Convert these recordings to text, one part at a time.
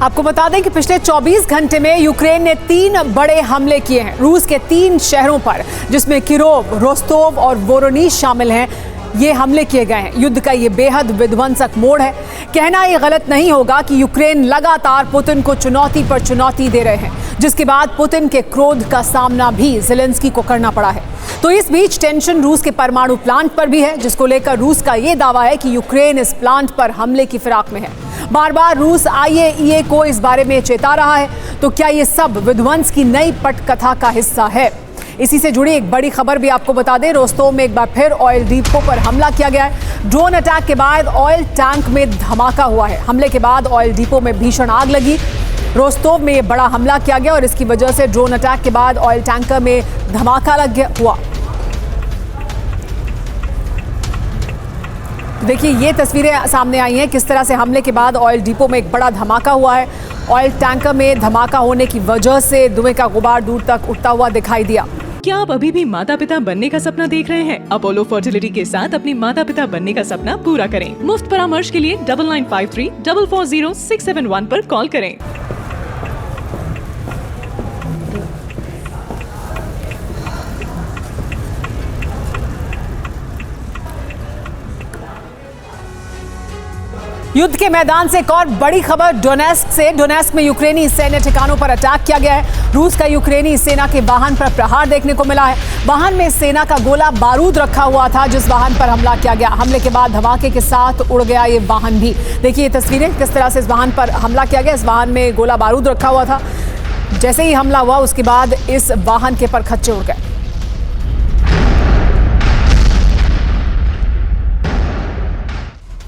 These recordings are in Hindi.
आपको बता दें कि पिछले 24 घंटे में यूक्रेन ने 3 बड़े हमले किए हैं रूस के 3 शहरों पर, जिसमें किरोव, रोस्तोव और वोरोनिज शामिल हैं। ये हमले किए गए हैं। युद्ध का ये बेहद विध्वंसक मोड़ है। कहना ये गलत नहीं होगा कि यूक्रेन लगातार पुतिन को चुनौती पर चुनौती दे रहे हैं, जिसके बाद पुतिन के क्रोध का सामना भी ज़ेलेंस्की को करना पड़ा है। तो इस बीच टेंशन रूस के परमाणु प्लांट पर भी है, जिसको लेकर रूस का ये दावा है कि यूक्रेन इस प्लांट पर हमले की फिराक में है। बार बार रूस IAEA को इस बारे में चेता रहा है। तो क्या ये सब विध्वंस की नई पटकथा का हिस्सा है? इसी से जुड़ी एक बड़ी खबर भी आपको बता दें। रोस्तोव में एक बार फिर ऑयल डिपो पर हमला किया गया है। ड्रोन अटैक के बाद ऑयल टैंक में धमाका हुआ है। हमले के बाद ऑयल डिपो में भीषण आग लगी। रोस्तोव में ये बड़ा हमला किया गया और इसकी वजह से ड्रोन अटैक के बाद ऑयल टैंकर में धमाका लग गया हुआ। देखिए, ये तस्वीरें सामने आई हैं किस तरह से हमले के बाद ऑयल डिपो में एक बड़ा धमाका हुआ है। ऑयल टैंकर में धमाका होने की वजह से धुएं का गुबार दूर तक उठता हुआ दिखाई दिया। क्या आप अभी भी माता पिता बनने का सपना देख रहे हैं? अपोलो फर्टिलिटी के साथ अपनी माता पिता बनने का सपना पूरा करें। मुफ्त परामर्श के लिए 9953 440 671 पर कॉल करें। युद्ध के मैदान से एक और बड़ी खबर डोनेस्क से। डोनेस्क में यूक्रेनी सैन्य ठिकानों पर अटैक किया गया है। रूस का यूक्रेनी सेना के वाहन पर प्रहार देखने को मिला है। वाहन में सेना का गोला बारूद रखा हुआ था, जिस वाहन पर हमला किया गया। हमले के बाद धमाके के साथ उड़ गया ये वाहन भी। देखिए ये तस्वीरें किस तरह से इस वाहन पर हमला किया गया। इस वाहन में गोला बारूद रखा हुआ था। जैसे ही हमला हुआ उसके बाद इस वाहन के परखच्चे उड़ गए।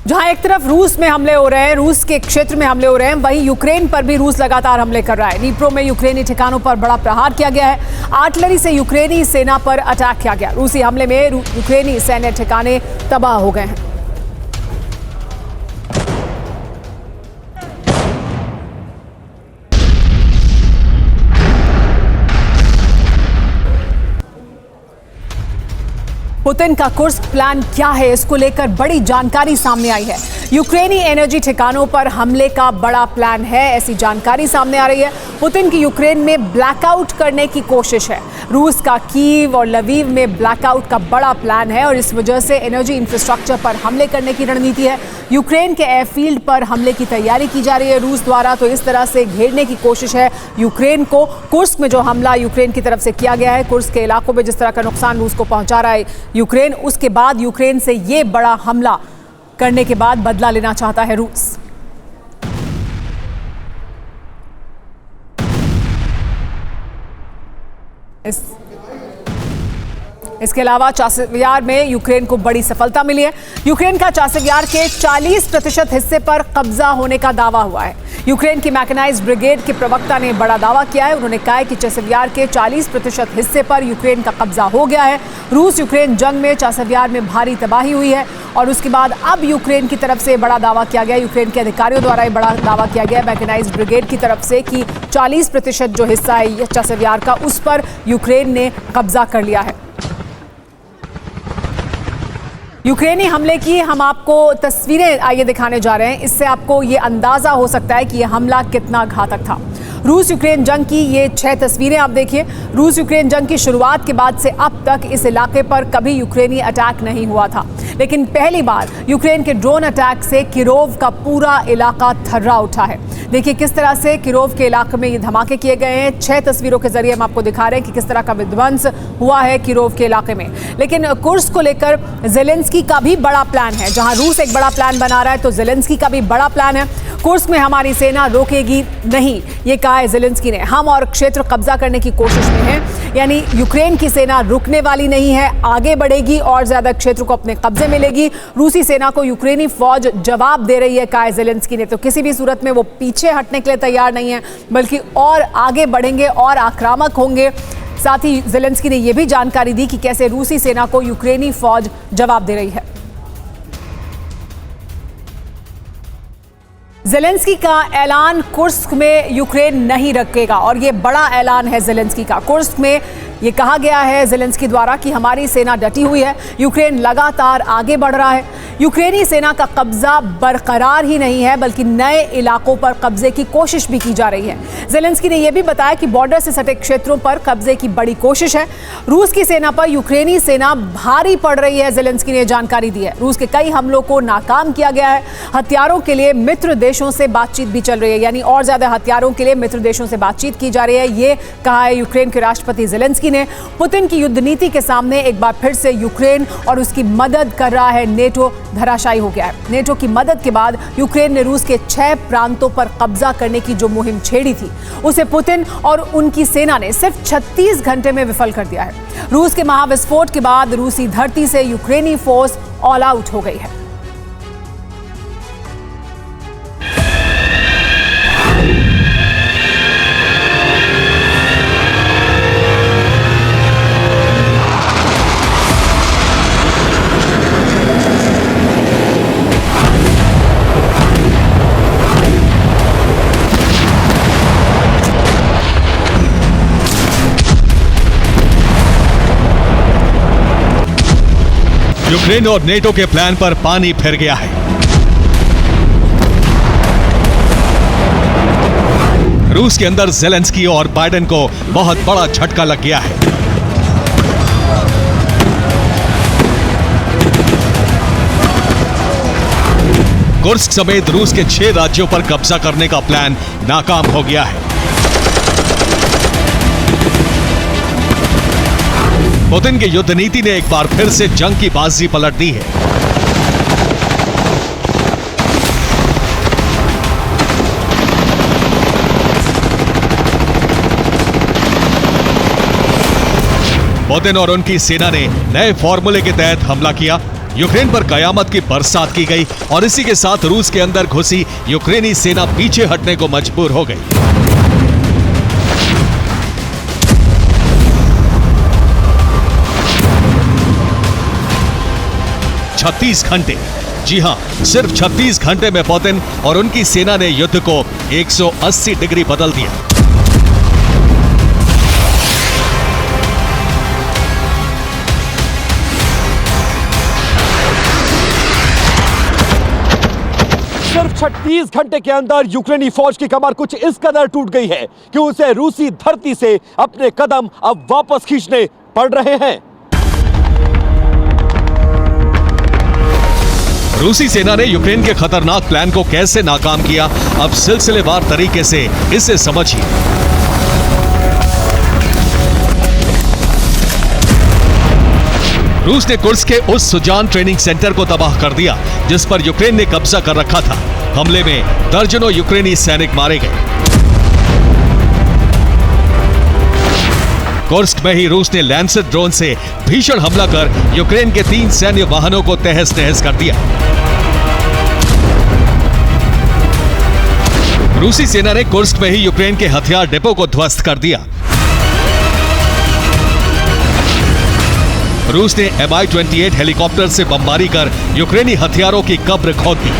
जहां एक तरफ रूस में हमले हो रहे हैं, रूस के क्षेत्र में हमले हो रहे हैं, वहीं यूक्रेन पर भी रूस लगातार हमले कर रहा है। नीप्रो में यूक्रेनी ठिकानों पर बड़ा प्रहार किया गया है। आर्टिलरी से यूक्रेनी सेना पर अटैक किया गया। रूसी हमले में यूक्रेनी सैन्य ठिकाने तबाह हो गए हैं। पुतिन का कुर्स्क प्लान क्या है, इसको लेकर बड़ी जानकारी सामने आई है। यूक्रेनी एनर्जी ठिकानों पर हमले का बड़ा प्लान है, ऐसी जानकारी सामने आ रही है। पुतिन की यूक्रेन में ब्लैकआउट करने की कोशिश है। रूस का कीव और लवीव में ब्लैकआउट का बड़ा प्लान है और इस वजह से एनर्जी इंफ्रास्ट्रक्चर पर हमले करने की रणनीति है। यूक्रेन के एयरफील्ड पर हमले की तैयारी की जा रही है रूस द्वारा। तो इस तरह से घेरने की कोशिश है यूक्रेन को। कुर्स्क में जो हमला यूक्रेन की तरफ से किया गया है, कुर्स्क के इलाकों में जिस तरह का नुकसान रूस को पहुंचा रहा है यूक्रेन, उसके बाद यूक्रेन से ये बड़ा हमला करने के बाद बदला लेना चाहता है रूस। इसके अलावा चासिव्यार में यूक्रेन को बड़ी सफलता मिली है। यूक्रेन का चासिव्यार के 40% हिस्से पर कब्जा होने का दावा हुआ है। यूक्रेन की मैकेनाइज्ड ब्रिगेड के प्रवक्ता ने बड़ा दावा किया है। उन्होंने कहा है कि चासिव्यार के 40% हिस्से पर यूक्रेन का कब्जा हो गया है। रूस यूक्रेन जंग में चासिव्यार में भारी तबाही हुई है और उसके बाद अब यूक्रेन की तरफ से बड़ा दावा किया गया। यूक्रेन के अधिकारियों द्वारा ये बड़ा दावा किया गया मैकेनाइज्ड ब्रिगेड की तरफ से कि 40% जो हिस्सा है चासिव्यार का, उस पर यूक्रेन ने कब्जा कर लिया है। यूक्रेनी हमले की हम आपको तस्वीरें आइए दिखाने जा रहे हैं। इससे आपको ये अंदाजा हो सकता है कि यह हमला कितना घातक था। रूस यूक्रेन जंग की ये 6 तस्वीरें आप देखिए। रूस यूक्रेन जंग की शुरुआत के बाद से अब तक इस इलाके पर कभी यूक्रेनी अटैक नहीं हुआ था, लेकिन पहली बार यूक्रेन के ड्रोन अटैक से किरोव का पूरा इलाका थर्रा उठा है। देखिए किस तरह से किरोव के इलाके में ये धमाके किए गए हैं। 6 तस्वीरों के जरिए हम आपको दिखा रहे हैं कि किस तरह का विध्वंस हुआ है किरोव के इलाके में। लेकिन कुर्स्क को लेकर ज़ेलेंस्की का भी बड़ा प्लान है। जहां रूस एक बड़ा प्लान बना रहा है तो ज़ेलेंस्की का भी बड़ा प्लान है। कुर्स्क में हमारी सेना रोकेगी नहीं, ये कहा है ज़ेलेंस्की ने। हम और क्षेत्र कब्जा करने की कोशिश में हैं, यानी यूक्रेन की सेना रुकने वाली नहीं है, आगे बढ़ेगी और ज्यादा क्षेत्र को अपने कब्जे में लेगी। रूसी सेना को यूक्रेनी फौज जवाब दे रही है, कहा है ज़ेलेंस्की ने। तो किसी भी सूरत में वो पीछे हटने के लिए तैयार नहीं है, बल्कि और आगे बढ़ेंगे और आक्रामक होंगे। साथ ही ज़ेलेंस्की ने यह भी जानकारी दी कि कैसे रूसी सेना को यूक्रेनी फौज जवाब दे रही है। ज़ेलेंस्की का ऐलान, कुर्स्क में यूक्रेन नहीं रखेगा, और ये बड़ा ऐलान है ज़ेलेंस्की का। कुर्स्क में ये कहा गया है ज़ेलेंस्की द्वारा कि हमारी सेना डटी हुई है, यूक्रेन लगातार आगे बढ़ रहा है। यूक्रेनी सेना का कब्जा बरकरार ही नहीं है बल्कि नए इलाकों पर कब्जे की कोशिश भी की जा रही है। ज़ेलेंस्की ने यह भी बताया कि बॉर्डर से सटे क्षेत्रों पर कब्जे की बड़ी कोशिश है। रूस की सेना पर यूक्रेनी सेना भारी पड़ रही है, ज़ेलेंस्की ने जानकारी दी है। रूस के कई हमलों को नाकाम किया गया है। हथियारों के लिए मित्र देशों से बातचीत भी चल रही है, यानी और ज्यादा हथियारों के लिए मित्र देशों से बातचीत की जा रही है। ये कहा है यूक्रेन के राष्ट्रपति ज़ेलेंस्की ने। पुतिन की युद्ध नीति के सामने एक बार फिर से यूक्रेन और उसकी मदद कर रहा है नेटो धराशायी हो गया है। नेटो की मदद के बाद यूक्रेन ने रूस के 6 प्रांतों पर कब्जा करने की जो मुहिम छेड़ी थी उसे पुतिन और उनकी सेना ने सिर्फ 36 घंटे में विफल कर दिया है। रूस के महाविस्फोट के बाद रूसी धरती से यूक्रेनी फोर्स ऑल आउट हो गई है। यूक्रेन और नेटो के प्लान पर पानी फिर गया है। रूस के अंदर ज़ेलेंस्की और बाइडेन को बहुत बड़ा झटका लग गया है। कुर्स्क समेत रूस के 6 राज्यों पर कब्जा करने का प्लान नाकाम हो गया है। पुतिन की युद्ध नीति ने एक बार फिर से जंग की बाजी पलट दी है। पुतिन और उनकी सेना ने नए फॉर्मूले के तहत हमला किया। यूक्रेन पर कयामत की बरसात की गई और इसी के साथ रूस के अंदर घुसी यूक्रेनी सेना पीछे हटने को मजबूर हो गई। 36 घंटे, जी हां, सिर्फ 36 घंटे में पुतिन और उनकी सेना ने युद्ध को 180 डिग्री बदल दिया। सिर्फ 36 घंटे के अंदर यूक्रेनी फौज की कमर कुछ इस कदर टूट गई है कि उसे रूसी धरती से अपने कदम अब वापस खींचने पड़ रहे हैं। रूसी सेना ने यूक्रेन के खतरनाक प्लान को कैसे नाकाम किया, अब सिलसिलेवार तरीके से इसे समझिए। रूस ने कुर्स्क के उस सुजान ट्रेनिंग सेंटर को तबाह कर दिया जिस पर यूक्रेन ने कब्जा कर रखा था। हमले में दर्जनों यूक्रेनी सैनिक मारे गए। कुर्स्क में ही रूस ने लैंसर ड्रोन से भीषण हमला कर यूक्रेन के 3 सैन्य वाहनों को तहस नहस कर दिया। रूसी सेना ने कुर्स्क में ही यूक्रेन के हथियार डिपो को ध्वस्त कर दिया। रूस ने Mi-28 हेलीकॉप्टर से बमबारी कर यूक्रेनी हथियारों की कब्र खोद दी।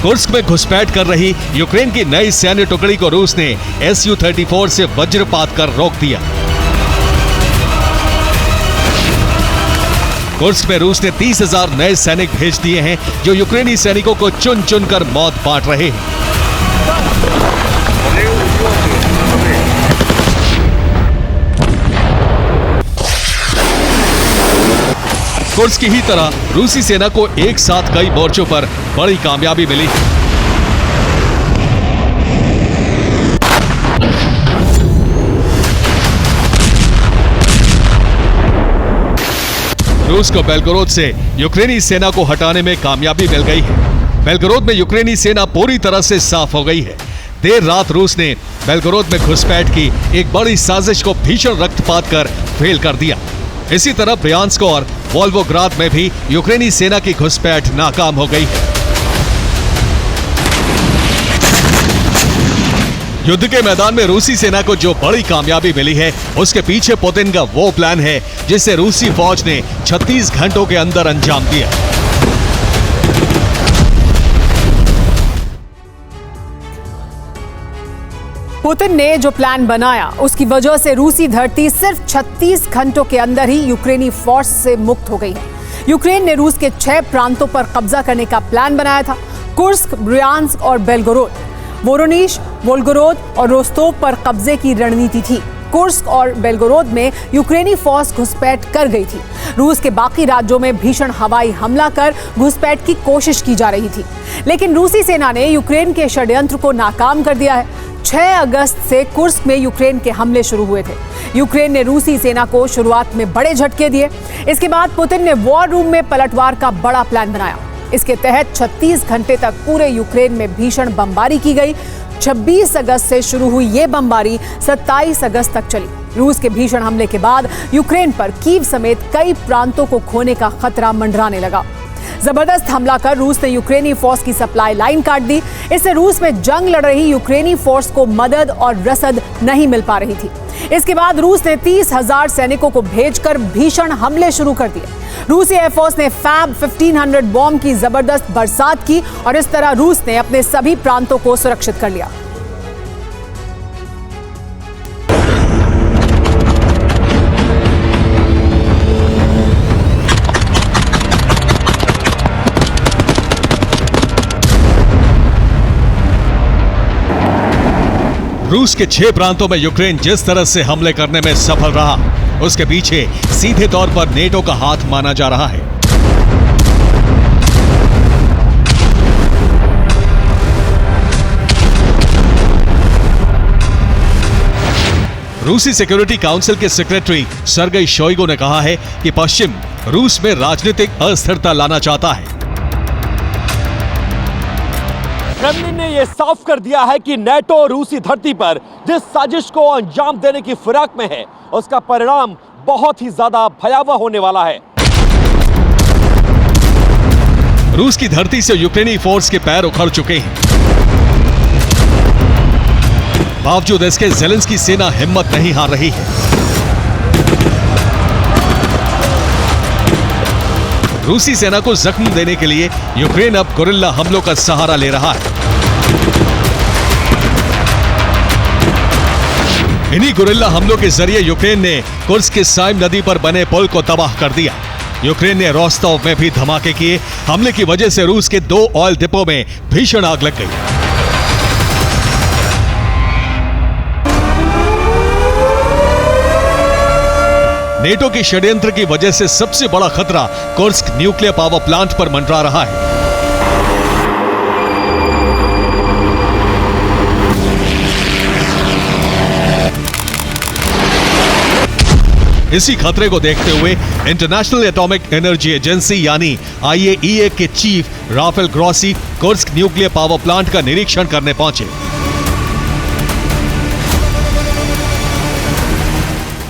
कुर्स्क में घुसपैठ कर रही यूक्रेन की नई सैन्य टुकड़ी को रूस ने Su-34 से वज्रपात कर रोक दिया। कुर्स्क में रूस ने 30,000 नए सैनिक भेज दिए हैं जो यूक्रेनी सैनिकों को चुन चुन कर मौत बांट रहे हैं। कुर्स्क की ही तरह रूसी सेना को एक साथ कई मोर्चों पर बड़ी कामयाबी मिली। रूस को बेलगोरोद से यूक्रेनी सेना को हटाने में कामयाबी मिल गई है। बेलगोरोद में यूक्रेनी सेना पूरी तरह से साफ हो गई है। देर रात रूस ने बेलगोरोद में घुसपैठ की एक बड़ी साजिश को भीषण रक्तपात कर फेल कर दिया। इसी तरह ब्रियांस्क और वोल्गोग्राद में भी यूक्रेनी सेना की घुसपैठ नाकाम हो गई है। युद्ध के मैदान में रूसी सेना को जो बड़ी कामयाबी मिली है उसके पीछे पुतिन का वो प्लान है जिसे रूसी फौज ने 36 घंटों के अंदर अंजाम दिया। पुतिन ने जो प्लान बनाया उसकी वजह से रूसी धरती सिर्फ 36 घंटों के अंदर ही यूक्रेनी फोर्स से मुक्त हो गई है। यूक्रेन ने रूस के 6 प्रांतों पर कब्जा करने का प्लान बनाया था। कुर्स्क, ब्रियांस्क और बेलगोरोद, वोरोनिश, वोल्गोरोद और रोस्तोव पर कब्जे की रणनीति थी। कुर्स्क और बेलगोरोद में यूक्रेनी फौज घुसपैठ कर गई थी। रूस के बाकी राज्यों में भीषण हवाई हमला कर घुसपैठ की कोशिश की जा रही थी, लेकिन रूसी सेना ने यूक्रेन के षड्यंत्र को नाकाम कर दिया है। 6 अगस्त से कुर्स्क में यूक्रेन के हमले शुरू हुए थे। यूक्रेन ने रूसी सेना को शुरुआत में बड़े झटके दिए। इसके बाद पुतिन ने वॉर रूम में पलटवार का बड़ा प्लान बनाया। इसके तहत 36 घंटे तक पूरे यूक्रेन में भीषण बमबारी की गई। 26 अगस्त से शुरू हुई ये बमबारी 27 अगस्त तक चली। रूस के भीषण हमले के बाद यूक्रेन पर कीव समेत कई प्रांतों को खोने का खतरा मंडराने लगा। जबरदस्त हमला कर रूस ने यूक्रेनी फोर्स की सप्लाई लाइन काट दी। इससे रूस में जंग लड़ रही यूक्रेनी फोर्स को मदद और रसद नहीं मिल पा रही थी। इसके बाद रूस ने 30,000 सैनिकों को भेजकर भीषण हमले शुरू कर दिए। रूसी एयरफोर्स ने फैब 1500 बॉम्ब की जबरदस्त बरसात की और इस तरह रूस ने अपने सभी प्रांतों को सुरक्षित कर लिया। रूस के 6 प्रांतों में यूक्रेन जिस तरह से हमले करने में सफल रहा, उसके पीछे सीधे तौर पर नेटो का हाथ माना जा रहा है। रूसी सिक्योरिटी काउंसिल के सेक्रेटरी सर्गेई शोइगु ने कहा है कि पश्चिम रूस में राजनीतिक अस्थिरता लाना चाहता है। क्रेमलिन ने यह साफ कर दिया है कि नेटो रूसी धरती पर जिस साजिश को अंजाम देने की फिराक में है, उसका परिणाम बहुत ही ज्यादा भयावह होने वाला है। रूस की धरती से यूक्रेनी फोर्स के पैर उखड़ चुके हैं। बावजूद इसके ज़ेलेंस्की सेना हिम्मत नहीं हार रही है। रूसी सेना को जख्म देने के लिए यूक्रेन अब गुरिल्ला हमलों का सहारा ले रहा है। इन्हीं गुरिल्ला हमलों के जरिए यूक्रेन ने कुर्स्क के साइम नदी पर बने पुल को तबाह कर दिया। यूक्रेन ने रोस्तोव में भी धमाके किए। हमले की वजह से रूस के 2 ऑयल डिपो में भीषण आग लग गई। नेटो की षड्यंत्र की वजह से सबसे बड़ा खतरा कुर्स्क न्यूक्लियर पावर प्लांट पर मंडरा रहा है। इसी खतरे को देखते हुए इंटरनेशनल एटॉमिक एनर्जी एजेंसी यानी IAEA के chief Rafael Grossi Kursk nuclear power plant का निरीक्षण करने पहुंचे।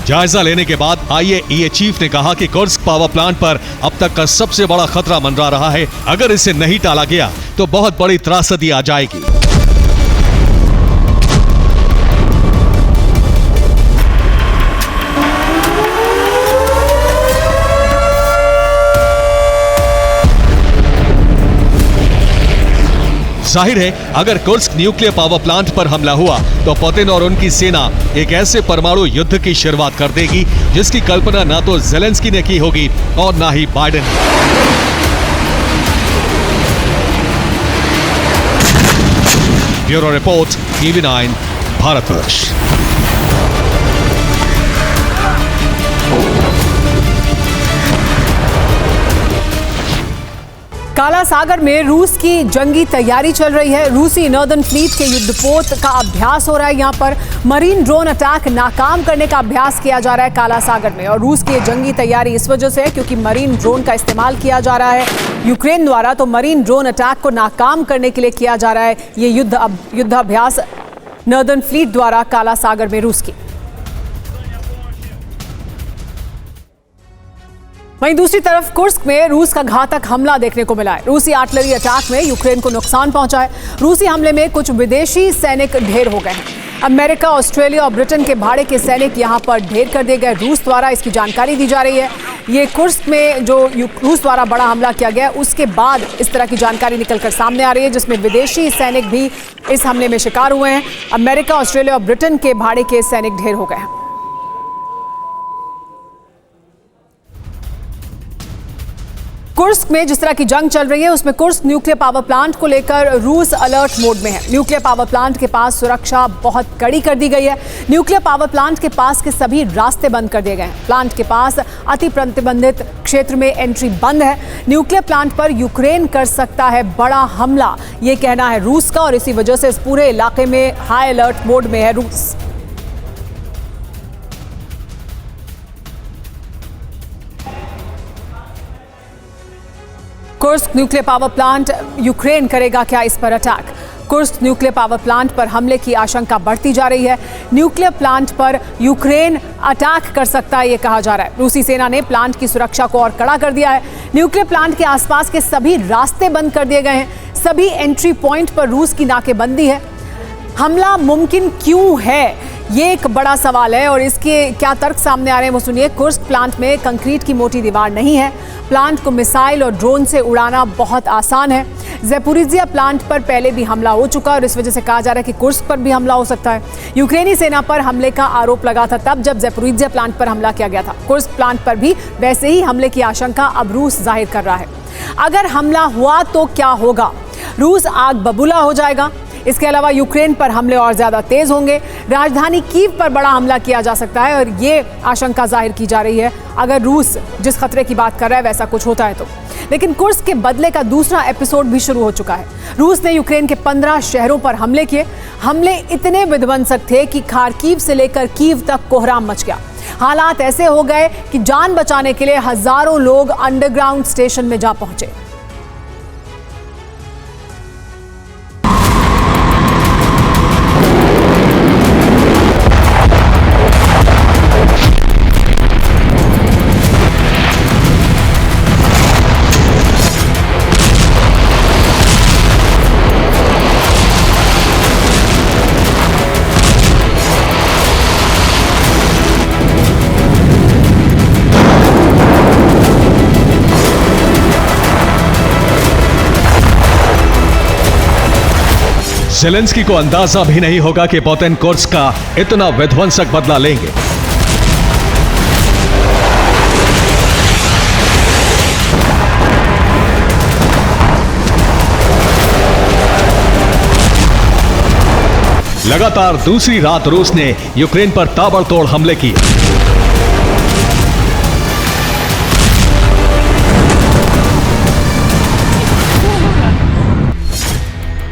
जायजा लेने के बाद IAEA चीफ ने कहा कि कुर्स्क पावर प्लांट पर अब तक का सबसे बड़ा खतरा मंडरा रहा है। अगर इसे नहीं टाला गया तो बहुत बड़ी त्रासदी आ जाएगी। जाहिर है, अगर कुर्स्क न्यूक्लियर पावर प्लांट पर हमला हुआ तो पुतिन और उनकी सेना एक ऐसे परमाणु युद्ध की शुरुआत कर देगी जिसकी कल्पना ना तो ज़ेलेंस्की ने की होगी और ना ही बाइडेन ने। Bureau report, TV9, Bharatvarsh. काला सागर में रूस की जंगी तैयारी चल रही है। रूसी नॉर्दर्न फ्लीट के युद्धपोत का अभ्यास हो रहा है। यहाँ पर मरीन ड्रोन अटैक नाकाम करने का अभ्यास किया जा रहा है काला सागर में। और रूस की जंगी तैयारी इस वजह से है क्योंकि मरीन ड्रोन का इस्तेमाल किया जा रहा है यूक्रेन द्वारा। तो मरीन ड्रोन अटैक को नाकाम करने के लिए किया जा रहा है ये युद्धाभ्यास नॉर्दर्न फ्लीट द्वारा काला सागर में रूस की। वहीं दूसरी तरफ कुर्स्क में रूस का घातक हमला देखने को मिला है। रूसी आर्टिलरी अटैक में यूक्रेन को नुकसान पहुंचा है। रूसी हमले में कुछ विदेशी सैनिक ढेर हो गए हैं। अमेरिका, ऑस्ट्रेलिया और ब्रिटेन के भाड़े के सैनिक यहां पर ढेर कर दिए गए रूस द्वारा, इसकी जानकारी दी जा रही है। ये कुर्स्क में जो रूस द्वारा बड़ा हमला किया गया उसके बाद इस तरह की जानकारी निकलकर सामने आ रही है, जिसमें विदेशी सैनिक भी इस हमले में शिकार हुए हैं। अमेरिका, ऑस्ट्रेलिया और ब्रिटेन के भाड़े के सैनिक ढेर हो गए हैं। कुर्स्क में जिस तरह की जंग चल रही है उसमें कुर्स्क न्यूक्लियर पावर प्लांट को लेकर रूस अलर्ट मोड में है। न्यूक्लियर पावर प्लांट के पास सुरक्षा बहुत कड़ी कर दी गई है। न्यूक्लियर पावर प्लांट के पास के सभी रास्ते बंद कर दिए गए हैं। प्लांट के पास अति प्रतिबंधित क्षेत्र में एंट्री बंद है। न्यूक्लियर प्लांट पर यूक्रेन कर सकता है बड़ा हमला, ये कहना है रूस का, और इसी वजह से इस पूरे इलाके में हाई अलर्ट मोड में है रूस। Kursk nuclear power plant, Ukraine करेगा क्या इस पर attack? Kursk nuclear power plant पर हमले की आशंका बढ़ती जा रही है। न्यूक्लियर प्लांट पर यूक्रेन अटैक कर सकता है, ये कहा जा रहा है। रूसी सेना ने प्लांट की सुरक्षा को और कड़ा कर दिया है। न्यूक्लियर प्लांट के आसपास के सभी रास्ते बंद कर दिए गए हैं। सभी एंट्री पॉइंट पर रूस की नाकेबंदी है। हमला मुमकिन क्यों है, ये एक बड़ा सवाल है, और इसके क्या तर्क सामने आ रहे हैं वो सुनिए। कुर्स्क प्लांट में कंक्रीट की मोटी दीवार नहीं है। प्लांट को मिसाइल और ड्रोन से उड़ाना बहुत आसान है। ज़ैपोरिज़िया प्लांट पर पहले भी हमला हो चुका है और इस वजह से कहा जा रहा है कि कुर्स्क पर भी हमला हो सकता है। यूक्रेनी सेना पर हमले का आरोप लगा था तब जब ज़ैपोरिज़िया प्लांट पर हमला किया गया था। कुर्स्क प्लांट पर भी वैसे ही हमले की आशंका अब रूस जाहिर कर रहा है। अगर हमला हुआ तो क्या होगा? रूस आग बबूला हो जाएगा। इसके अलावा यूक्रेन पर हमले और ज्यादा तेज होंगे। राजधानी कीव पर बड़ा हमला किया जा सकता है और ये आशंका जाहिर की जा रही है अगर रूस जिस खतरे की बात कर रहा है वैसा कुछ होता है तो। लेकिन कुर्स्क के बदले का दूसरा एपिसोड भी शुरू हो चुका है। रूस ने यूक्रेन के 15 शहरों पर हमले किए। हमले इतने विध्वंसक थे कि खार्किव से लेकर कीव तक कोहराम मच गया। हालात ऐसे हो गए कि जान बचाने के लिए हजारों लोग अंडरग्राउंड स्टेशन में जा पहुंचे। ज़ेलेंस्की को अंदाजा भी नहीं होगा कि पुतिन कुर्स्क का इतना विध्वंसक बदला लेंगे। लगातार दूसरी रात रूस ने यूक्रेन पर ताबड़तोड़ हमले किए।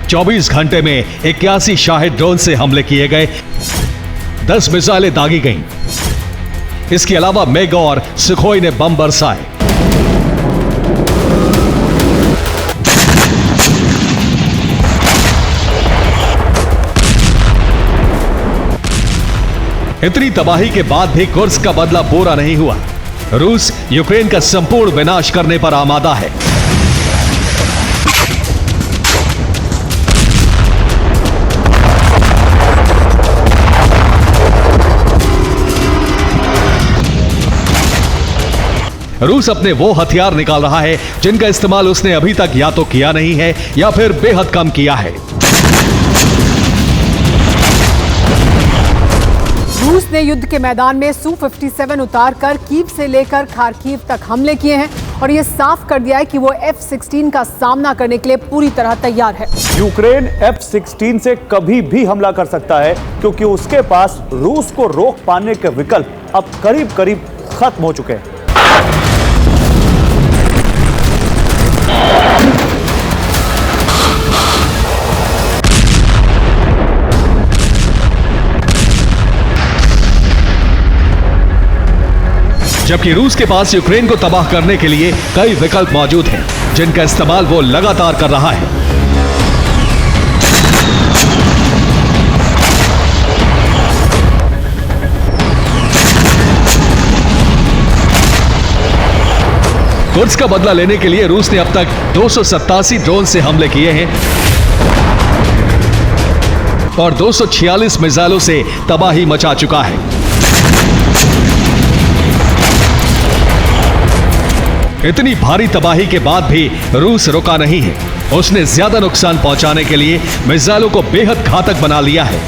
चौबीस घंटे में 81 शाहिद ड्रोन से हमले किए गए, 10 मिसाइलें दागी गईं। इसके अलावा मेग और सुखोई ने बम बरसाए। इतनी तबाही के बाद भी कुर्स्क का बदला पूरा नहीं हुआ। रूस यूक्रेन का संपूर्ण विनाश करने पर आमादा है। रूस अपने वो हथियार निकाल रहा है जिनका इस्तेमाल उसने अभी तक या तो किया नहीं है या फिर बेहद कम किया है। रूस ने युद्ध के मैदान में Su-57 उतारकर कीव से लेकर खार्किव तक हमले किए हैं और यह साफ कर दिया है कि वो F-16 का सामना करने के लिए पूरी तरह तैयार है। यूक्रेन F-16 से कभी भी हमला कर सकता है क्योंकि उसके पास रूस को रोक पाने के विकल्प अब करीब करीब खत्म हो चुके हैं। जबकि रूस के पास यूक्रेन को तबाह करने के लिए कई विकल्प मौजूद हैं, जिनका इस्तेमाल वो लगातार कर रहा है। कुर्स्क का बदला लेने के लिए रूस ने अब तक 287 ड्रोन से हमले किए हैं। और 246 मिसाइलों से तबाही मचा चुका है। इतनी भारी तबाही के बाद भी रूस रुका नहीं है। उसने ज्यादा नुकसान पहुंचाने के लिए मिसाइलों को बेहद घातक बना लिया है।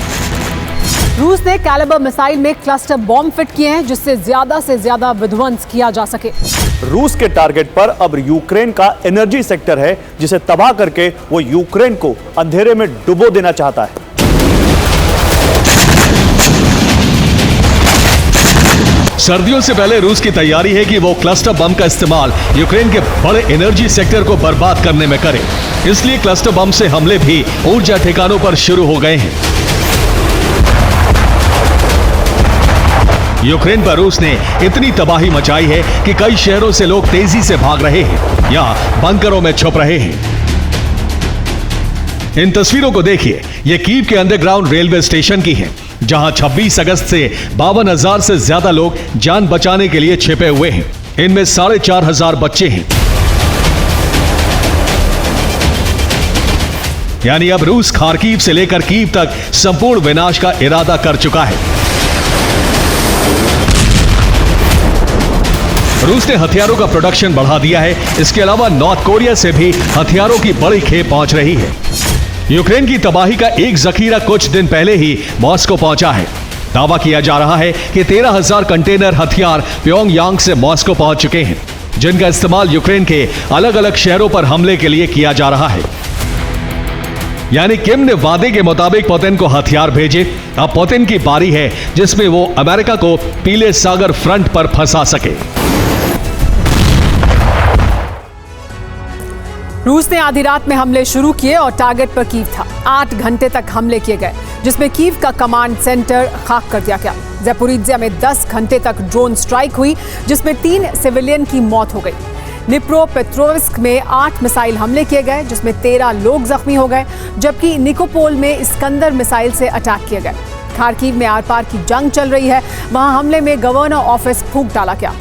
रूस ने कैलिबर मिसाइल में क्लस्टर बॉम्ब फिट किए हैं जिससे से ज्यादा विध्वंस किया जा सके। रूस के टारगेट पर अब यूक्रेन का एनर्जी सेक्टर है, जिसे तबाह करके वो यूक्रेन को अंधेरे में डुबो देना चाहता है। सर्दियों से पहले रूस की तैयारी है कि वो क्लस्टर बम का इस्तेमाल यूक्रेन के बड़े एनर्जी सेक्टर को बर्बाद करने में करे। इसलिए क्लस्टर बम से हमले भी ऊर्जा ठिकानों पर शुरू हो गए हैं। यूक्रेन पर रूस ने इतनी तबाही मचाई है कि कई शहरों से लोग तेजी से भाग रहे हैं या बंकरों में छुप रहे हैं। इन तस्वीरों को देखिए, ये कीव के अंडरग्राउंड रेलवे स्टेशन की है, जहां 26 अगस्त से 52,000 से ज्यादा लोग जान बचाने के लिए छिपे हुए हैं। इनमें 4,500 बच्चे हैं। यानी अब रूस खार्किव से लेकर कीव तक संपूर्ण विनाश का इरादा कर चुका है। रूस ने हथियारों का प्रोडक्शन बढ़ा दिया है। इसके अलावा नॉर्थ कोरिया से भी हथियारों की बड़ी खेप पहुंच रही है। यूक्रेन की तबाही का एक जखीरा कुछ दिन पहले ही मॉस्को पहुंचा है। दावा किया जा रहा है कि 13,000 कंटेनर हथियार प्योंगयांग से मॉस्को पहुंच चुके हैं, जिनका इस्तेमाल यूक्रेन के अलग अलग शहरों पर हमले के लिए किया जा रहा है। यानी किम ने वादे के मुताबिक पुतिन को हथियार भेजे। अब पुतिन की बारी है जिसमें वो अमेरिका को पीले सागर फ्रंट पर फंसा सके। रूस ने आधी रात में हमले शुरू किए और टारगेट पर कीव था। 8 घंटे तक हमले किए गए, जिसमें कीव का कमांड सेंटर खाक कर दिया गया। ज़ैपोरिज़िया में 10 घंटे तक ड्रोन स्ट्राइक हुई, जिसमें 3 सिविलियन की मौत हो गई। निप्रोपेट्रोव्स्क में 8 मिसाइल हमले किए गए, जिसमें 13 लोग जख्मी हो गए, जबकि निकोपोल में इस्कंदर मिसाइल से अटैक किए गए। खार्किव में आर पार की जंग चल रही है, वहां हमले में गवर्नर ऑफिस फूंक डाला गया।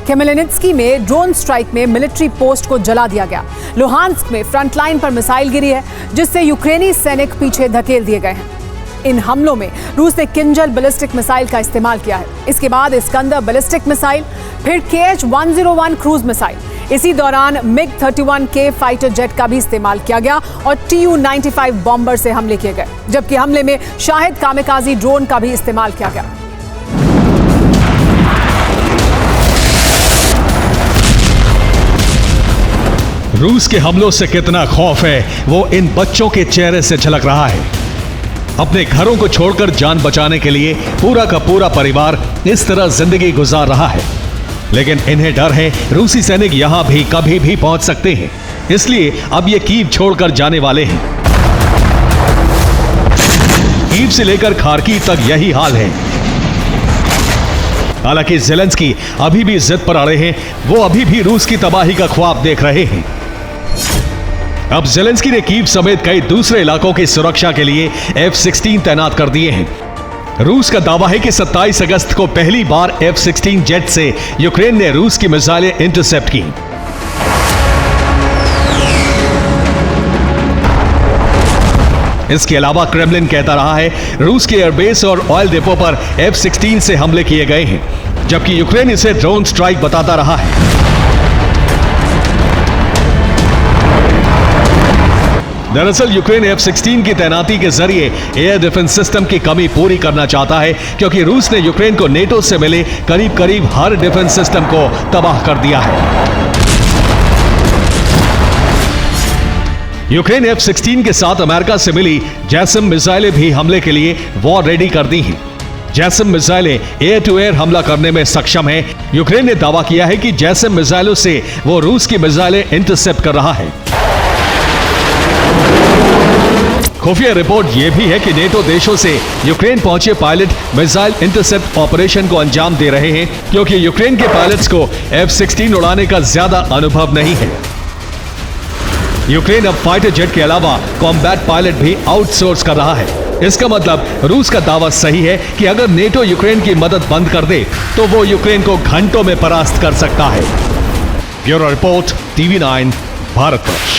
खेमेलनित्स्की में ड्रोन स्ट्राइक में मिलिट्री पोस्ट को जला दिया गया। लुहांस्क में फ्रंटलाइन पर मिसाइल गिरी है, जिससे यूक्रेनी सैनिक पीछे धकेल दिए गए हैं। इन हमलों में रूस ने किंजल बैलिस्टिक मिसाइल का इस्तेमाल किया है। इसके बाद इस्कंदर बैलिस्टिक मिसाइल, फिर KH-101 क्रूज मिसाइल। इसी दौरान MiG-31K फाइटर जेट का भी इस्तेमाल किया गया और Tu-95 बॉम्बर से हमले किए गए, जबकि हमले में शाहिद कामिकाजी ड्रोन का भी इस्तेमाल किया गया। रूस के हमलों से कितना खौफ है वो इन बच्चों के चेहरे से झलक रहा है। अपने घरों को छोड़कर जान बचाने के लिए पूरा का पूरा परिवार इस तरह जिंदगी गुजार रहा है, लेकिन इन्हें डर है रूसी सैनिक यहां भी कभी भी पहुंच सकते हैं। इसलिए अब ये कीव छोड़कर जाने वाले हैं। कीव से लेकर खार्किव तक यही हाल है। हालांकि ज़ेलेंस्की अभी भी जिद पर अड़े हैं। वो अभी भी रूस की तबाही का ख्वाब देख रहे हैं। अब ज़ेलेंस्की ने कीव समेत कई दूसरे इलाकों की सुरक्षा के लिए F-16 तैनात कर दिए हैं। रूस का दावा है कि 27 अगस्त को पहली बार F-16 जेट से यूक्रेन ने रूस की मिसाइलें इंटरसेप्ट की। इसके अलावा क्रेमलिन कहता रहा है रूस के एयरबेस और ऑयल डिपो पर F-16 से हमले किए गए हैं, जबकि यूक्रेन इसे ड्रोन स्ट्राइक बताता रहा है। दरअसल यूक्रेन F-16 की तैनाती के जरिए एयर डिफेंस सिस्टम की कमी पूरी करना चाहता है, क्योंकि रूस ने यूक्रेन को नेटो से मिले करीब हर डिफेंस सिस्टम को तबाह कर दिया है। यूक्रेन F-16 के साथ अमेरिका से मिली जैसम मिसाइलें भी हमले के लिए वॉर रेडी कर दी हैं। जैसम मिसाइलें एयर टू एयर हमला करने में सक्षम है। यूक्रेन ने दावा किया है कि जैसम मिसाइलों से वो रूस की मिसाइलें इंटरसेप्ट कर रहा है। खुफिया रिपोर्ट यह भी है कि नेटो देशों से यूक्रेन पहुंचे पायलट मिसाइल इंटरसेप्ट ऑपरेशन को अंजाम दे रहे हैं, क्योंकि यूक्रेन के पायलट्स को F-16 उड़ाने का ज्यादा अनुभव नहीं है। यूक्रेन अब फाइटर जेट के अलावा कॉम्बैट पायलट भी आउटसोर्स कर रहा है। इसका मतलब रूस का दावा सही है कि अगर नेटो यूक्रेन की मदद बंद कर दे तो वो यूक्रेन को घंटों में परास्त कर सकता है। Bureau report, TV9, Bharatvarsh.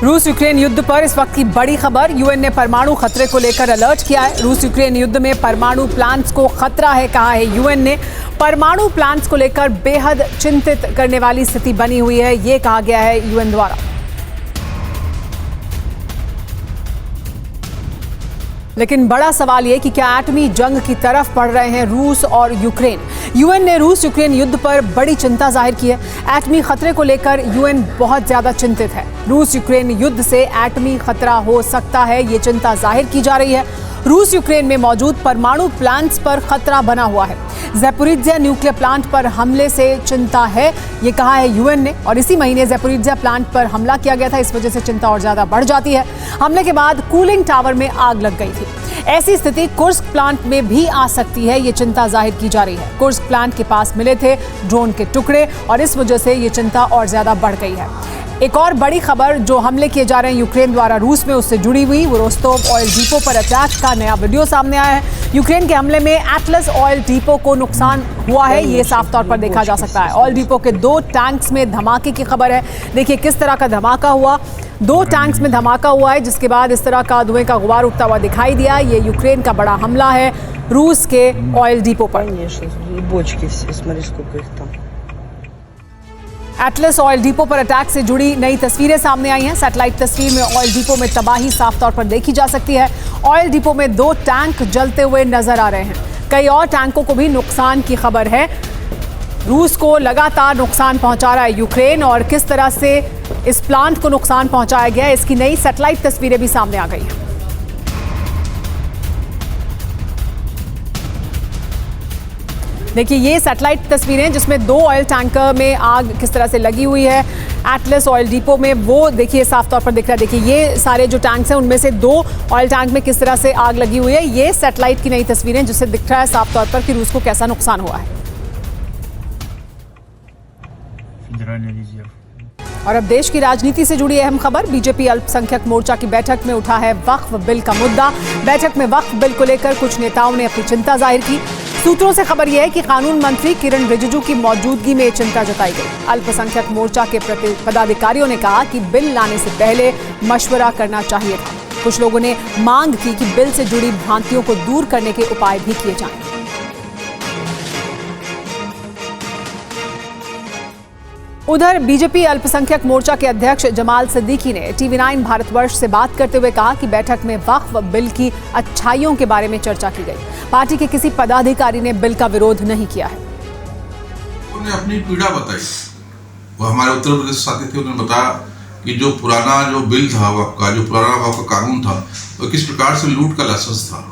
रूस यूक्रेन युद्ध पर इस वक्त की बड़ी खबर। यूएन ने परमाणु खतरे को लेकर अलर्ट किया है। रूस यूक्रेन युद्ध में परमाणु प्लांट्स को खतरा है, कहा है यूएन ने। परमाणु प्लांट्स को लेकर बेहद चिंतित करने वाली स्थिति बनी हुई है, ये कहा गया है यूएन द्वारा। लेकिन बड़ा सवाल ये कि क्या एटमी जंग की तरफ बढ़ रहे हैं रूस और यूक्रेन। यूएन ने रूस यूक्रेन युद्ध पर बड़ी चिंता जाहिर की है। एटमी खतरे को लेकर यूएन बहुत ज्यादा चिंतित है। रूस यूक्रेन युद्ध से एटमी खतरा हो सकता है, ये चिंता जाहिर की जा रही है। रूस यूक्रेन में मौजूद परमाणु प्लांट्स पर खतरा बना हुआ है। ज़ैपोरिज्जिया न्यूक्लियर प्लांट पर हमले से चिंता है, ये कहा है यूएन ने। और इसी महीने ज़ैपोरिज्जिया प्लांट पर हमला किया गया था, इस वजह से चिंता और ज्यादा बढ़ जाती है। हमले के बाद कूलिंग टावर में आग लग गई थी। ऐसी स्थिति कुर्स्क प्लांट में भी आ सकती है, ये चिंता जाहिर की जा रही है। कुर्स्क प्लांट के पास मिले थे ड्रोन के टुकड़े और इस वजह से ये चिंता और ज्यादा बढ़ गई है। एक और बड़ी खबर जो हमले किए जा रहे हैं यूक्रेन द्वारा रूस में, उससे जुड़ी हुई, वो रोस्तोव ऑयल डिपो पर अटैक का नया वीडियो सामने आया है। यूक्रेन के हमले में एटलस ऑयल डिपो को नुकसान हुआ है, ये साफ तौर पर देखा जा सकता है। ऑयल डिपो के 2 टैंक्स में धमाके की खबर है। देखिए किस तरह का धमाका हुआ। 2 टैंक्स में धमाका हुआ है, जिसके बाद इस तरह का धुएं का गुबार उठता हुआ दिखाई दिया। ये यूक्रेन का बड़ा हमला है रूस के ऑयल डिपो पर। एटलस ऑयल डिपो पर अटैक से जुड़ी नई तस्वीरें सामने आई हैं। सैटेलाइट तस्वीर में ऑयल डिपो में तबाही साफ तौर पर देखी जा सकती है। ऑयल डिपो में 2 टैंक जलते हुए नजर आ रहे हैं। कई और टैंकों को भी नुकसान की खबर है। रूस को लगातार नुकसान पहुंचा रहा है यूक्रेन, और किस तरह से इस प्लांट को नुकसान पहुंचाया गया, इसकी नई सैटेलाइट तस्वीरें भी सामने आ गई हैं। देखिए ये सैटेलाइट तस्वीरें जिसमें 2 ऑयल टैंकर में आग किस तरह से लगी हुई है एटलस ऑयल डिपो में, वो देखिए साफ तौर पर दिख रहा है। देखिए ये सारे जो टैंक्स हैं उनमें से 2 ऑयल टैंक में किस तरह से आग लगी हुई है। ये सैटेलाइट की नई तस्वीरें जिससे दिख रहा है साफ तौर पर कि रूस को कैसा नुकसान हुआ है। और अब देश की राजनीति से जुड़ी अहम खबर। बीजेपी अल्पसंख्यक मोर्चा की बैठक में उठा है वक्फ बिल का मुद्दा। बैठक में वक्फ बिल को लेकर कुछ नेताओं ने अपनी चिंता जाहिर की। सूत्रों से खबर यह है कि कानून मंत्री किरण रिजिजू की मौजूदगी में चिंता जताई गई। अल्पसंख्यक मोर्चा के पदाधिकारियों ने कहा कि बिल लाने से पहले मशवरा करना चाहिए था। कुछ लोगों ने मांग की कि बिल से जुड़ी भ्रांतियों को दूर करने के उपाय भी किए जाएं। उधर बीजेपी अल्पसंख्यक मोर्चा के अध्यक्ष जमाल सिद्दीकी ने TV9 भारतवर्ष से बात करते हुए कहा कि बैठक में वक्फ बिल की अच्छाइयों के बारे में चर्चा की गई। पार्टी के किसी पदाधिकारी ने बिल का विरोध नहीं किया है। उन्होंने अपनी पीड़ा बताई। वो हमारे उत्तर प्रदेश साथी थे, उन्होंने बताया कि जो पुराना जो बिल था वक्फ का, जो पुराना वक्फ का कानून था, वो किस प्रकार से लूट का लाइसेंस था।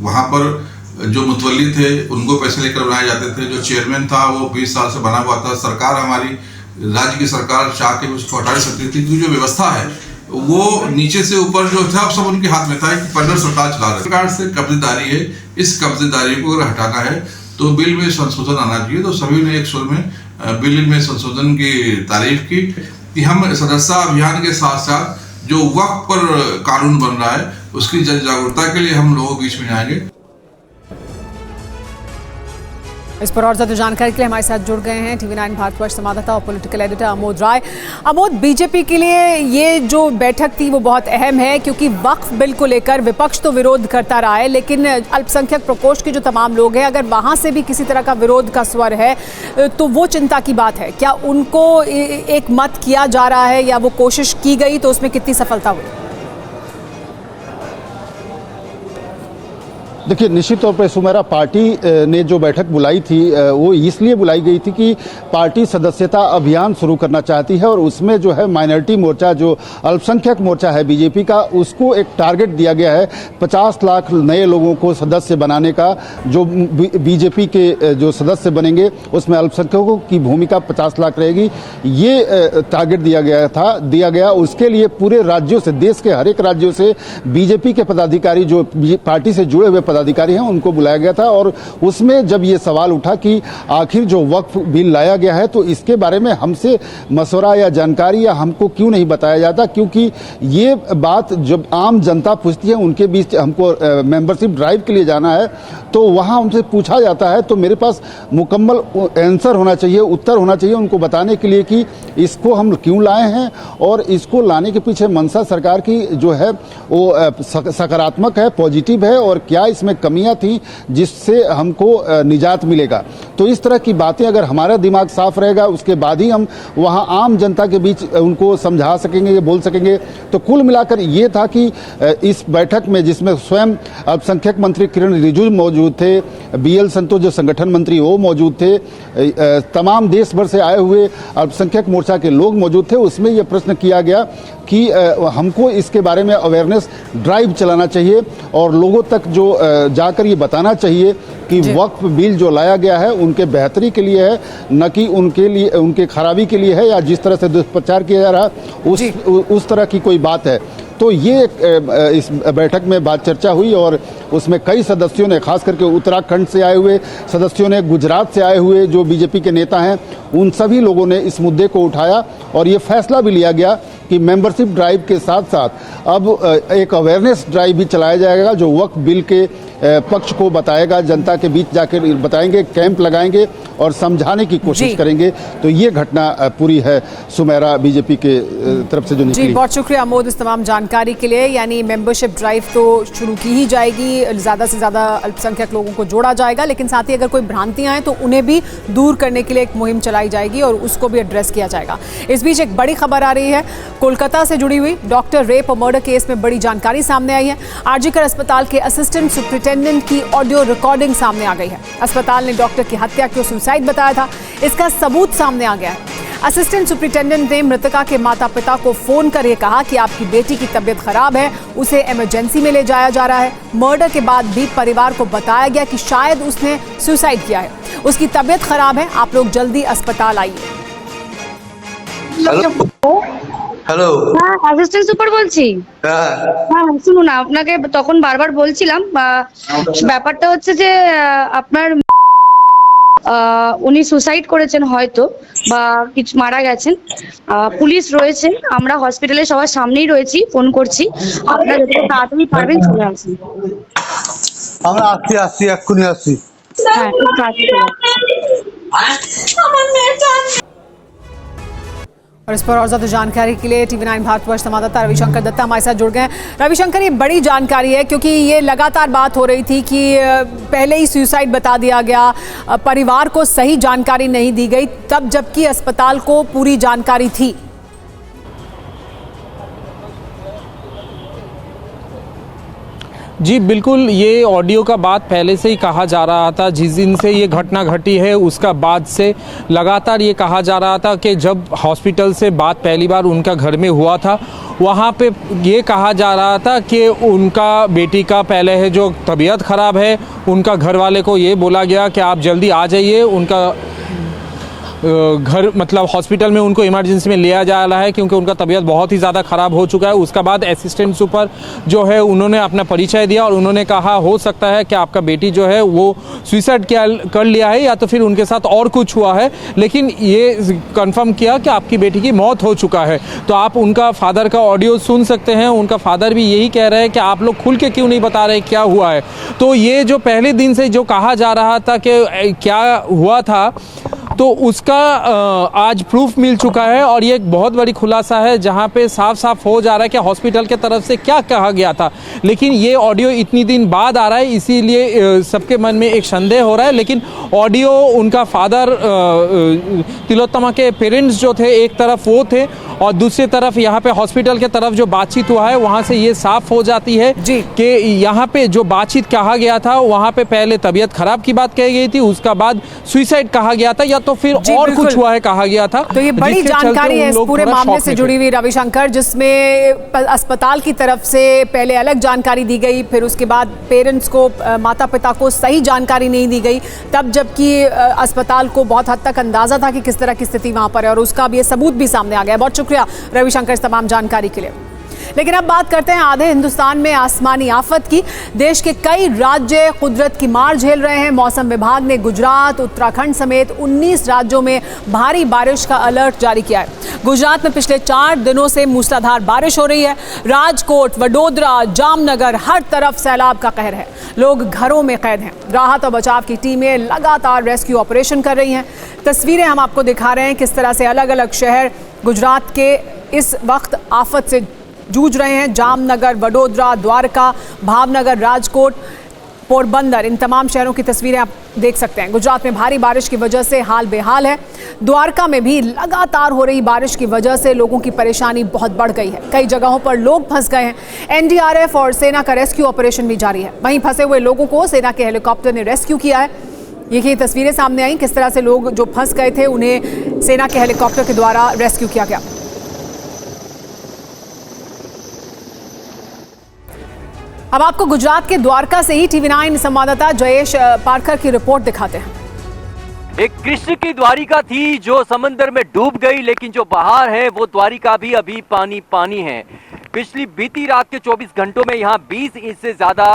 वहाँ पर जो मुतवल्ली थे उनको पैसे लेकर बनाए जाते थे। जो चेयरमैन था वो 20 साल से बना हुआ था। सरकार, हमारी राज्य की सरकार चाह के उसको हटा सकती थी। जो व्यवस्था है वो नीचे से ऊपर जो था सब उनके हाथ में था कि पंद्रह सरकार चला रही सरकार से कब्जेदारी है। इस कब्जेदारी को अगर हटाना है तो बिल में संशोधन आना चाहिए। तो सभी ने एक सुर में बिल में संशोधन की तारीफ की कि हम सदस्यता अभियान के साथ साथ जो वक्फ पर कानून बन रहा है उसकी जन जागरूकता के लिए हम लोगों के बीच में जाएंगे। इस पर और ज्यादा जानकारी के लिए हमारे साथ जुड़ गए हैं TV9 भारतवर्ष संवाददाता और पॉलिटिकल एडिटर अमोद राय। अमोद, बीजेपी के लिए ये जो बैठक थी वो बहुत अहम है, क्योंकि वक्फ बिल को लेकर विपक्ष तो विरोध करता रहा है, लेकिन अल्पसंख्यक प्रकोष्ठ के जो तमाम लोग हैं, अगर वहां से भी किसी तरह का विरोध का स्वर है तो वो चिंता की बात है। क्या उनको एक मत किया जा रहा है या वो कोशिश की गई तो उसमें कितनी सफलता हुई? देखिए, निश्चित तौर पर सुमेरा, पार्टी ने जो बैठक बुलाई थी वो इसलिए बुलाई गई थी कि पार्टी सदस्यता अभियान शुरू करना चाहती है, और उसमें जो है माइनॉरिटी मोर्चा, जो अल्पसंख्यक मोर्चा है बीजेपी का, उसको एक टारगेट दिया गया है 50 लाख नए लोगों को सदस्य बनाने का। जो बीजेपी के जो सदस्य बनेंगे उसमें अल्पसंख्यकों की भूमिका 50 लाख रहेगी, ये टारगेट दिया गया। उसके लिए पूरे राज्यों से, देश के हर एक राज्यों से बीजेपी के पदाधिकारी, जो पार्टी से जुड़े हुए पदाधिकारी हैं उनको बुलाया गया था और उसमें जब ये सवाल उठा कि आखिर जो वक्फ बिल लाया गया है तो इसके बारे में हमसे मशवरा या जानकारी या हमको क्यों नहीं बताया जाता, क्योंकि ये बात जब आम जनता पूछती है उनके बीच हमको मेंबरशिप ड्राइव के लिए जाना है तो वहाँ हमसे पूछा जाता है तो मेरे पास मुकम्मल आंसर होना चाहिए, उत्तर होना चाहिए उनको बताने के लिए कि इसको हम क्यों लाए हैं और इसको लाने के पीछे मंशा सरकार की जो है वो सकारात्मक है, पॉजिटिव है और क्या इसमें कमियां थी जिससे हमको निजात मिलेगा। तो इस तरह की बातें अगर हमारा दिमाग साफ रहेगा उसके बाद ही हम वहाँ आम जनता के बीच उनको समझा सकेंगे, बोल सकेंगे। तो कुल मिलाकर ये था कि इस बैठक में जिसमें स्वयं अल्पसंख्यक मंत्री किरण रिजिजू मौजूद थे, BL संतोष जो संगठन मंत्री वो मौजूद थे, तमाम देश भर से आए हुए अल्पसंख्यक मोर्चा के लोग मौजूद थे। उसमें यह प्रश्न किया गया कि हमको इसके बारे में अवेयरनेस ड्राइव चलाना चाहिए और लोगों तक जो जाकर ये बताना चाहिए कि वक्फ बिल जो लाया गया है उनके बेहतरी के लिए है, न कि उनके लिए उनके खराबी के लिए है या जिस तरह से दुष्प्रचार किया जा रहा है उस तरह की कोई बात है। तो ये इस बैठक में बात चर्चा हुई और उसमें कई सदस्यों ने, खास करके उत्तराखंड से आए हुए सदस्यों ने, गुजरात से आए हुए जो बीजेपी के नेता हैं, उन सभी लोगों ने इस मुद्दे को उठाया और ये फैसला भी लिया गया कि मेंबरशिप ड्राइव के साथ साथ अब एक अवेयरनेस ड्राइव भी चलाया जाएगा जो वक्फ बिल के पक्ष को बताएगा, जनता के बीच जाकर बताएंगे, कैंप लगाएंगे और समझाने की कोशिश करेंगे। तो ये घटना पूरी है सुमेरा बीजेपी के तरफ से जो निकली। जी, बहुत शुक्रिया अमोद इस तमाम जानकारी के लिए। यानी मेंबरशिप ड्राइव तो शुरू की ही जाएगी, ज़्यादा से ज़्यादा अल्पसंख्यक लोगों को जोड़ा जाएगा, लेकिन साथ ही अगर कोई भ्रांतियां हैं तो उन्हें भी दूर करने के लिए एक मुहिम चलाई जाएगी और उसको भी एड्रेस किया जाएगा। इस बीच एक बड़ी खबर आ रही है कोलकाता से जुड़ी हुई। डॉक्टर रेप और मर्डर केस में बड़ी जानकारी सामने आई है। आरजीकर अस्पताल के असिस्टेंट सुपरिटेंडेंट की ऑडियो रिकॉर्डिंग सामने आ गई है। अस्पताल ने डॉक्टर की हत्या को सुसाइड बताया था, इसका सबूत सामने आ गया है। असिस्टेंट सुपरिटेंडेंट ने मृतका के माता पिता को फोन कर ये कहा कि आपकी बेटी की तबीयत खराब है, उसे इमरजेंसी में ले जाया जा रहा है। मर्डर के बाद भी परिवार को बताया गया कि शायद उसने सुसाइड किया है, उसकी तबीयत खराब है, आप लोग जल्दी अस्पताल आइए। হ্যালো, হ্যাঁ অ্যাসিস্ট্যান্ট সুপার বলছি। হ্যাঁ শুনুন, আপনাকে তখন বারবার বলছিলাম ব্যাপারটা হচ্ছে যে আপনার উনি সুসাইড করেছেন হয়তো বা কিছু মারা গেছেন। পুলিশ রয়েছে, আমরা হসপিটালে সবার সামনেই রয়েছি, ফোন করছি, আপনারা যত তাড়াতাড়ি পারবেন চলে আসুন। আমরা আসছি এক্ষুনি আসছি। হ্যাঁ খুব তাড়াতাড়ি চলে আসুন। और इस पर और ज्यादा जानकारी के लिए TV9 भारतवर्ष संवाददाता रविशंकर दत्ता हमारे साथ जुड़ गए। रविशंकर, ये बड़ी जानकारी है क्योंकि ये लगातार बात हो रही थी कि पहले ही सुसाइड बता दिया गया, परिवार को सही जानकारी नहीं दी गई, तब जबकि अस्पताल को पूरी जानकारी थी। जी बिल्कुल, ये ऑडियो का बात पहले से ही कहा जा रहा था। जिस दिन से ये घटना घटी है उसका बाद से लगातार ये कहा जा रहा था कि जब हॉस्पिटल से बात पहली बार उनका घर में हुआ था वहाँ पे ये कहा जा रहा था कि उनका बेटी का पहले है जो तबीयत ख़राब है, उनका घर वाले को ये बोला गया कि आप जल्दी आ जाइए, उनका घर मतलब हॉस्पिटल में उनको इमरजेंसी में लिया जा रहा है क्योंकि उनका तबीयत बहुत ही ज़्यादा ख़राब हो चुका है। उसके बाद असिस्टेंट सुपर जो है उन्होंने अपना परिचय दिया और उन्होंने कहा हो सकता है कि आपका बेटी जो है वो सुसाइड कर लिया है या तो फिर उनके साथ और कुछ हुआ है, लेकिन ये कंफर्म किया कि आपकी बेटी की मौत हो चुका है। तो आप उनका फादर का ऑडियो सुन सकते हैं। उनका फादर भी यही कह रहे हैं कि आप लोग खुल के क्यों नहीं बता रहे क्या हुआ है। तो ये जो पहले दिन से जो कहा जा रहा था कि क्या हुआ था तो उसका आज प्रूफ मिल चुका है और ये एक बहुत बड़ी खुलासा है जहाँ पे साफ साफ हो जा रहा है कि हॉस्पिटल के तरफ से क्या कहा गया था। लेकिन ये ऑडियो इतनी दिन बाद आ रहा है इसीलिए सबके मन में एक संदेह हो रहा है। लेकिन ऑडियो उनका फादर तिलोत्तमा के पेरेंट्स जो थे एक तरफ वो थे और दूसरी तरफ यहाँ पे हॉस्पिटल के तरफ जो बातचीत हुआ है वहाँ से ये साफ हो जाती है कि यहाँ पे जो बातचीत कहा गया था वहाँ पे पहले तबीयत खराब की बात कही गई थी, उसका बाद सुसाइड कहा गया था या तो फिर और कुछ हुआ है कहा गया था। तो ये बड़ी जानकारी है इस पूरे मामले से जुड़ी हुई रविशंकर, जिसमें अस्पताल की तरफ से पहले अलग जानकारी दी गई, फिर उसके बाद पेरेंट्स को, माता पिता को सही जानकारी नहीं दी गई, तब जबकि अस्पताल को बहुत हद तक अंदाजा था कि किस तरह की स्थिति वहां पर है और उसका अब ये सबूत भी सामने आ गया। बहुत शुक्रिया रविशंकर इस तमाम जानकारी के लिए। लेकिन अब बात करते हैं आधे हिंदुस्तान में आसमानी आफत की। देश के कई राज्य कुदरत की मार झेल रहे हैं। मौसम विभाग ने गुजरात, उत्तराखंड समेत 19 राज्यों में भारी बारिश का अलर्ट जारी किया है। गुजरात में पिछले 4 दिनों से मूसलाधार बारिश हो रही है। राजकोट, वडोदरा, जामनगर, हर तरफ सैलाब का कहर है। लोग घरों में कैद हैं। राहत और बचाव की टीमें लगातार रेस्क्यू ऑपरेशन कर रही हैं। तस्वीरें हम आपको दिखा रहे हैं किस तरह से अलग अलग शहर गुजरात के इस वक्त आफत से जूझ रहे हैं। जामनगर, वडोदरा, द्वारका, भावनगर, राजकोट, पोरबंदर, इन तमाम शहरों की तस्वीरें आप देख सकते हैं। गुजरात में भारी बारिश की वजह से हाल बेहाल है। द्वारका में भी लगातार हो रही बारिश की वजह से लोगों की परेशानी बहुत बढ़ गई है। कई जगहों पर लोग फंस गए हैं। एनडीआरएफ और सेना का रेस्क्यू ऑपरेशन भी जारी है। वहीं फंसे हुए लोगों को सेना के हेलीकॉप्टर ने रेस्क्यू किया है। ये तस्वीरें सामने आई किस तरह से लोग जो फंस गए थे उन्हें सेना के हेलीकॉप्टर के द्वारा रेस्क्यू किया गया। अब आपको गुजरात के द्वारका से ही टीवी9 संवाददाता जयेश पारकर की रिपोर्ट दिखाते हैं। एक कृष्ण की द्वारिका थी जो समंदर में डूब गई, लेकिन जो बाहर है वो द्वारिका भी अभी पानी पानी है। बीती रात के 24 घंटों में यहाँ 20 इंच से ज्यादा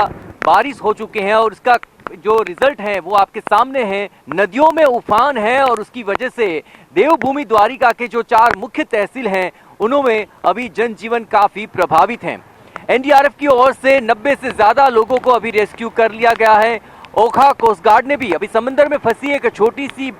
बारिश हो चुके हैं और उसका जो रिजल्ट है वो आपके सामने है। नदियों में उफान है और उसकी वजह से देवभूमि द्वारिका के जो 4 मुख्य तहसील हैं उनमें अभी जनजीवन काफी प्रभावित है। एनडीआरएफ की ओर से 90 से ज्यादा लोगों को अभी रेस्क्यू कर लिया गया है। ओखा कोस्ट गार्ड ने भी अभी समंदर में फंसी एक छोटी सी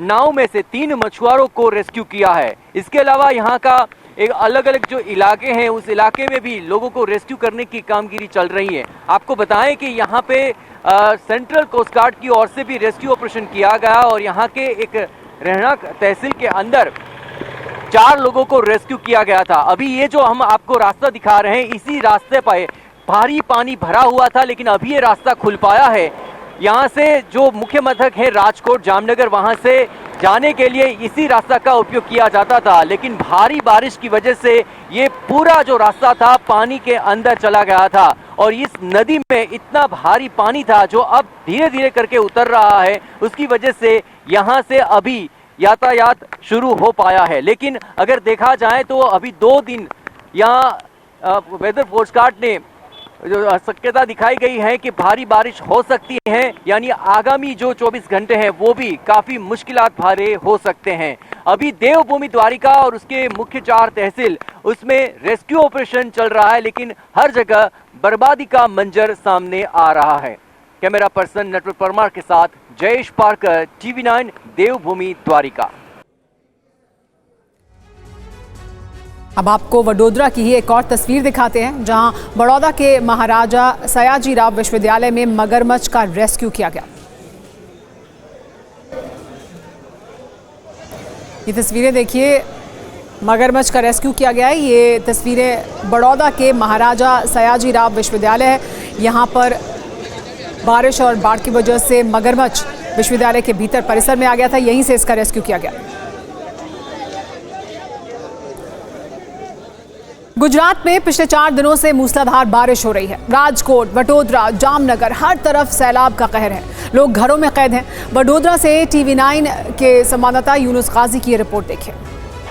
नाव में से 3 मछुआरों को रेस्क्यू किया है। इसके अलावा यहाँ का एक अलग अलग जो इलाके हैं उस इलाके में भी लोगों को रेस्क्यू करने की कामगिरी चल रही है। आपको बताएं कि यहाँ पे सेंट्रल कोस्ट गार्ड की ओर से भी रेस्क्यू ऑपरेशन किया गया और यहाँ के एक रहणांक तहसील के अंदर 4 लोगों को रेस्क्यू किया गया था। अभी ये जो हम आपको रास्ता दिखा रहे हैं इसी रास्ते पर भारी पानी भरा हुआ था, लेकिन अभी ये रास्ता खुल पाया है। यहाँ से जो मुख्य मथक है राजकोट, जामनगर, वहाँ से जाने के लिए इसी रास्ता का उपयोग किया जाता था, लेकिन भारी बारिश की वजह से ये पूरा जो रास्ता था पानी के अंदर चला गया था और इस नदी में इतना भारी पानी था जो अब धीरे धीरे करके उतर रहा है। उसकी वजह से यहाँ से अभी यातायात शुरू हो पाया है। लेकिन अगर देखा जाए तो अभी 2 दिन यहाँ वेदर फोरकास्ट ने जो शक्यता दिखाई गई है कि भारी बारिश हो सकती है, यानी आगामी जो 24 घंटे हैं वो भी काफी मुश्किलात भरे हो सकते हैं। अभी देवभूमि द्वारिका और उसके मुख्य 4 तहसील उसमें रेस्क्यू ऑपरेशन चल रहा है, लेकिन हर जगह बर्बादी का मंजर सामने आ रहा है। कैमरा पर्सन नटवर परमार के साथ जयेश पारकर, टीवी9 देवभूमि द्वारिका। अब आपको वडोदरा की ही एक और तस्वीर दिखाते हैं जहां बड़ौदा के महाराजा सयाजीराव विश्वविद्यालय में मगरमच्छ का रेस्क्यू किया गया। ये तस्वीरें देखिए, मगरमच्छ का रेस्क्यू किया गया है। ये तस्वीरें बड़ौदा के महाराजा सयाजीराव विश्वविद्यालय है। यहाँ पर बारिश और बाढ़ की वजह से मगरमच्छ विश्वविद्यालय के भीतर परिसर में आ गया था, यहीं से इसका रेस्क्यू किया गया। गुजरात में पिछले 4 दिनों से मूसलाधार बारिश हो रही है। राजकोट, वडोदरा, जामनगर, हर तरफ सैलाब का कहर है। लोग घरों में कैद हैं। वडोदरा से टीवी9 के संवाददाता यूनुस गाजी की रिपोर्ट देखिए।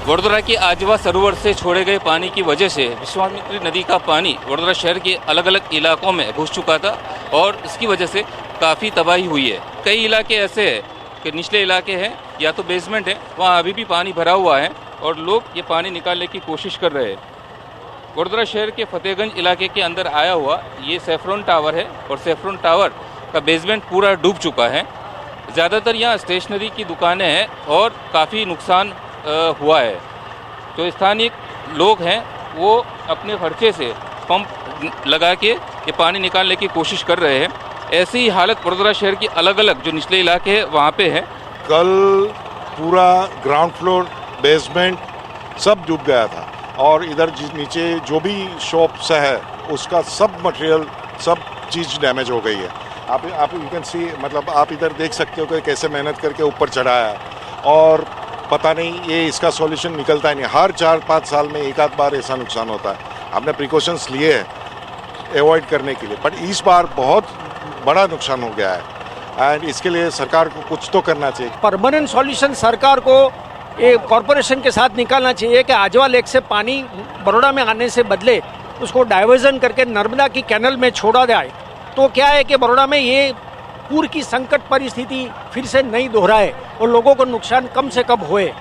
वडोदरा के आजवा सरोवर से छोड़े गए पानी की वजह से विश्वामित्री नदी का पानी वडोदरा शहर के अलग अलग इलाकों में घुस चुका था और इसकी वजह से काफ़ी तबाही हुई है। कई इलाके ऐसे हैं कि निचले इलाके हैं या तो बेसमेंट है, वहाँ अभी भी पानी भरा हुआ है और लोग ये पानी निकालने की कोशिश कर रहे हैं। वडोदरा शहर के फतेहगंज इलाके के अंदर आया हुआ ये सैफरन टावर है और सैफरन टावर का बेसमेंट पूरा डूब चुका है। ज़्यादातर यहाँ स्टेशनरी की दुकानें हैं और काफ़ी नुकसान हुआ है। जो स्थानीय लोग हैं वो अपने खर्चे से पंप लगा के ये पानी निकालने की कोशिश कर रहे हैं। ऐसी ही हालत वडोदरा शहर की अलग अलग जो निचले इलाके हैं वहाँ पे है। कल पूरा ग्राउंड फ्लोर, बेसमेंट सब डूब गया था और इधर नीचे जो भी शॉप्स है उसका सब मटेरियल, सब चीज़ डैमेज हो गई है। आप यू कैन सी, मतलब आप इधर देख सकते हो कि कैसे मेहनत करके ऊपर चढ़ाया और पता नहीं ये इसका सॉल्यूशन निकलता ही नहीं। हर 4-5 साल में एक आध बार ऐसा नुकसान होता है। हमने प्रिकॉशंस लिए हैं अवॉइड करने के लिए, बट इस बार बहुत बड़ा नुकसान हो गया है एंड इसके लिए सरकार को कुछ तो करना चाहिए। परमानेंट सॉल्यूशन सरकार को ये कॉरपोरेशन के साथ निकालना चाहिए कि आजवा लेक से पानी बड़ौदा में आने से बदले उसको डाइवर्जन करके नर्मदा की कैनल में छोड़ा जाए तो क्या है कि बड़ौदा में ये पूर की संकट परिस्थिति फिर से नहीं दोहराए और लोगों को नुकसान कम से कम होए।